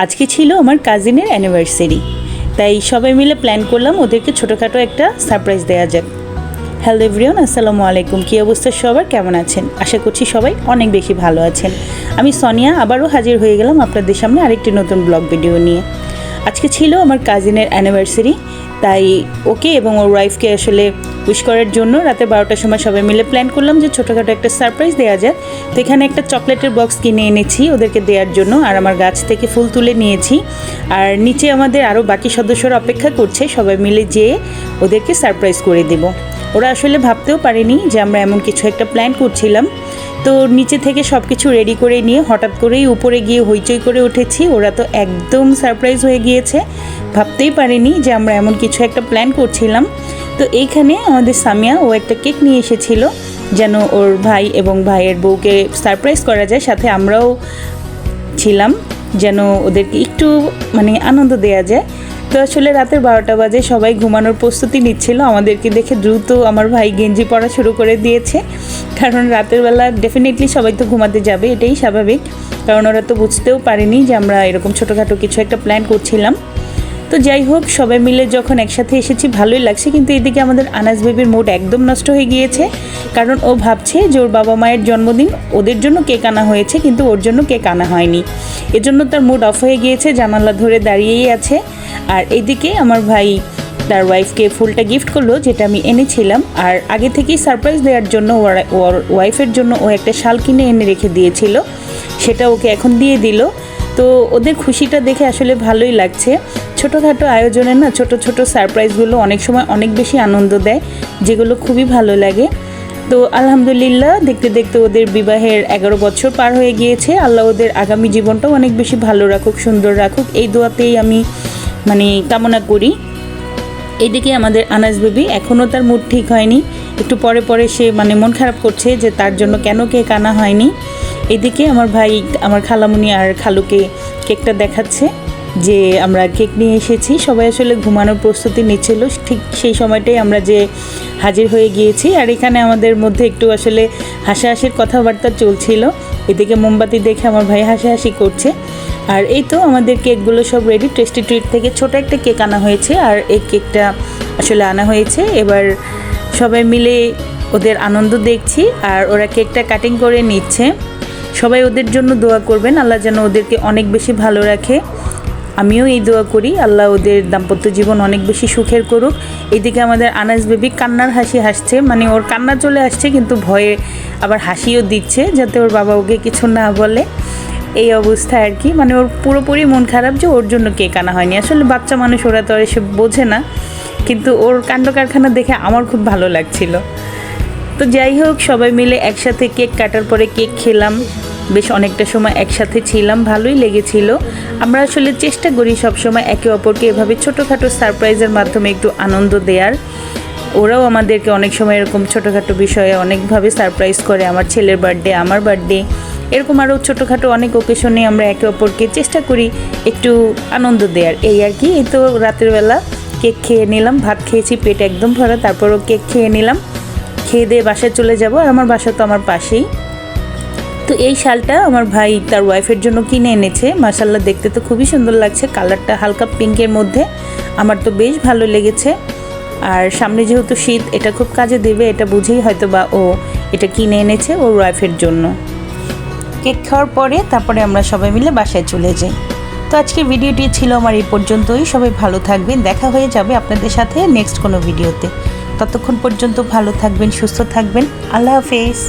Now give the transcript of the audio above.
আজকে ছিল আমার কাজিনের অ্যানিভার্সারি, তাই সবাই মিলে প্ল্যান করলাম ওদেরকে ছোটোখাটো একটা সারপ্রাইজ দেওয়া যাক। হ্যালো এভরিওয়ান, আসসালামু আলাইকুম। কী অবস্থা সবার, কেমন আছেন? আশা করছি সবাই অনেক বেশি ভালো আছেন। আমি সোনিয়া আবারও হাজির হয়ে গেলাম আপনাদের সামনে আরেকটি নতুন ব্লগ ভিডিও নিয়ে। আজকে ছিল আমার কাজিনের অ্যানিভার্সারি, তাই ওকে এবং ওর ওয়াইফকে আসলে উইশ করার জন্য রাতে 12টার সময় সবাই মিলে প্ল্যান করলাম যে ছোটোখাটো একটা সারপ্রাইজ দেওয়া যায়। তো এখানে একটা চকলেটের বক্স কিনে এনেছি ওদেরকে দেওয়ার জন্য, আর আমার গাছ থেকে ফুল তুলে নিয়েছি। আর নিচে আমাদের আরও বাকি সদস্যরা অপেক্ষা করছে, সবাই মিলে যেয়ে ওদেরকে সারপ্রাইজ করে দেব। ওরা আসলে ভাবতেও পারেনি যে আমরা এমন কিছু একটা প্ল্যান করছিলাম। তো নিচে থেকে সব কিছু রেডি করে নিয়ে হঠাৎ করেই উপরে গিয়ে হইচই করে উঠেছি। ওরা তো একদম সারপ্রাইজ হয়ে গিয়েছে, ভাবতেই পারেনি যে আমরা এমন কিছু একটা প্ল্যান করছিলাম। তো এইখানে আমাদের সামিয়া ও একটা কেক নিয়ে এসেছিল যেন ওর ভাই এবং ভাইয়ের বউকে সারপ্রাইজ করা যায়, সাথে আমরাও ছিলাম যেন ওদেরকে একটু আনন্দ দেওয়া যায়। তো আসলে রাতের 12টা বাজে, সবাই ঘুমানোর প্রস্তুতি নিচ্ছিল। আমাদেরকে দেখে দ্রুত আমার ভাই গেঞ্জি পরা শুরু করে দিয়েছে, কারণ রাতের বেলা ডেফিনেটলি সবাই তো ঘুমাতে যাবে, এটাই স্বাভাবিক। কারণ ওরা তো বুঝতেও পারেনি যে আমরা এরকম ছোটোখাটো কিছু একটা প্ল্যান করছিলাম। তো যাই হোক, সবাই মিলে যখন একসাথে এসেছি ভালোই লাগছে, কিন্তু এদিকে আমাদের আনাস বেবির মুড একদম নষ্ট হয়ে গিয়েছে। কারণ ও ভাবছে যে ওর বাবা মায়ের জন্মদিন, ওদের জন্য কেক আনা হয়েছে কিন্তু ওর জন্য কেক আনা হয়নি। এজন্য তার মুড অফ হয়ে গিয়েছে, জানালা ধরে দাঁড়িয়েই আছে। আর এদিকে আমার ভাই তার ওয়াইফকে ফুলটা গিফট করলো, যেটা আমি এনেছিলাম। আর আগে থেকেই সারপ্রাইজ দেওয়ার জন্য ওর ওয়াইফের জন্য ও একটা শাল কিনে এনে রেখে দিয়েছিল, সেটা ওকে এখন দিয়ে দিল। তো ওদের খুশিটা দেখে আসলে ভালোই লাগছে। ছোটোখাটো আয়োজনে না ছোট ছোট সারপ্রাইজগুলো অনেক সময় অনেক বেশি আনন্দ দেয়, যেগুলো খুবই ভালো লাগে। তো আলহামদুলিল্লাহ, দেখতে দেখতে ওদের বিবাহের 11 বছর পার হয়ে গিয়েছে। আল্লাহ ওদের আগামী জীবনটাও অনেক বেশি ভালো রাখুক, সুন্দর রাখুক, এই দোয়াতেই আমি কামনা করি। এইদিকে আমাদের আনাস বেবি এখনও তার মুড ঠিক হয়নি, একটু পরে পরে সে মন খারাপ করছে যে তার জন্য কেন কেক আনা হয়নি। এদিকে আমার ভাই আমার খালামুনি আর খালুকে কেকটা দেখাচ্ছে যে আমরা কেক নিয়ে এসেছি। সবাই আসলে ঘুমানোর প্রস্তুতি নিচ্ছিল, ঠিক সেই সময়টাই আমরা যে হাজির হয়ে গিয়েছি। আর এখানে আমাদের মধ্যে একটু আসলে হাসাহাসির কথাবার্তা চলছিল। এদিকে মোমবাতি দেখে আমার ভাই হাসাহাসি করছে। আর এই তো আমাদের কেকগুলো সব রেডি। টেস্টি ট্রিট থেকে ছোট একটা কেক আনা হয়েছে, আর এই কেকটা আসলে আনা হয়েছে। এবার সবাই মিলে ওদের আনন্দ দেখছি, আর ওরা কেকটা কাটিং করে নিচ্ছে। সবাই ওদের জন্য দোয়া করবেন, আল্লাহ যেন ওদেরকে অনেক বেশি ভালো রাখে। আমিও এই দোয়া করি, আল্লাহ ওদের দাম্পত্য জীবন অনেক বেশি সুখের করুক। এদিকে আমাদের আনাস বেবি কান্নার হাসি হাসছে, ওর কান্না চলে আসছে কিন্তু ভয়ে আবার হাসিও দিচ্ছে যাতে ওর বাবা ওকে কিছু না বলে। এই অবস্থা আর কি, ওর পুরোপুরি মন খারাপ যে ওর জন্য কেক আনা হয়নি। আসলে বাচ্চা মানুষ, ওরা তো আর এসে বোঝে না, কিন্তু ওর কাণ্ড কারখানা দেখে আমার খুব ভালো লাগছিল। তো যাই হোক, সবাই মিলে একসাথে কেক কাটার পরে কেক খেলাম, বেশ অনেকটা সময় একসাথে ছিলাম, ভালোই লেগেছিল। আমরা আসলে চেষ্টা করি সবসময় একে অপরকে এভাবে ছোটোখাটো সারপ্রাইজের মাধ্যমে একটু আনন্দ দেওয়ার। ওরাও আমাদেরকে অনেক সময় এরকম ছোটোখাটো বিষয়ে অনেকভাবে সারপ্রাইজ করে। আমার ছেলের বার্থডে, আমার বার্থডে, এরকম আরও ছোটোখাটো অনেক ওকেশনে আমরা একে অপরকে চেষ্টা করি একটু আনন্দ দেওয়ার, এই আর কি। এই তো রাতের বেলা কেক খেয়ে নিলাম, ভাত খেয়েছি পেট একদম ভরা, তারপরও কেক খেয়ে নিলাম। খেয়ে দিয়ে বাসায় চলে যাব, আর আমার বাসা তো আমার পাশেই। তো এই শালটা আমার ভাই তার ওয়াইফের জন্য কিনে এনেছে। মাশাআল্লাহ, দেখতে তো খুবই সুন্দর লাগছে, কালারটা হালকা পিঙ্কের মধ্যে, আমার তো বেশ ভালো লেগেছে। আর সামনে যেহেতু শীত, এটা খুব কাজে দেবে, এটা বুঝেই হয়তো বা ও এটা কিনে এনেছে ওর ওয়াইফের জন্য। কেক খাওয়ার পরে তারপরে আমরা সবাই মিলে বাসায় চলে যাই। তো আজকের ভিডিওটি ছিল আমার এই পর্যন্তই। সবাই ভালো থাকবেন, দেখা হয়ে যাবে আপনাদের সাথে নেক্সট কোনো ভিডিওতে। ততক্ষণ পর্যন্ত ভালো থাকবেন, সুস্থ থাকবেন। আল্লাহ হাফেজ।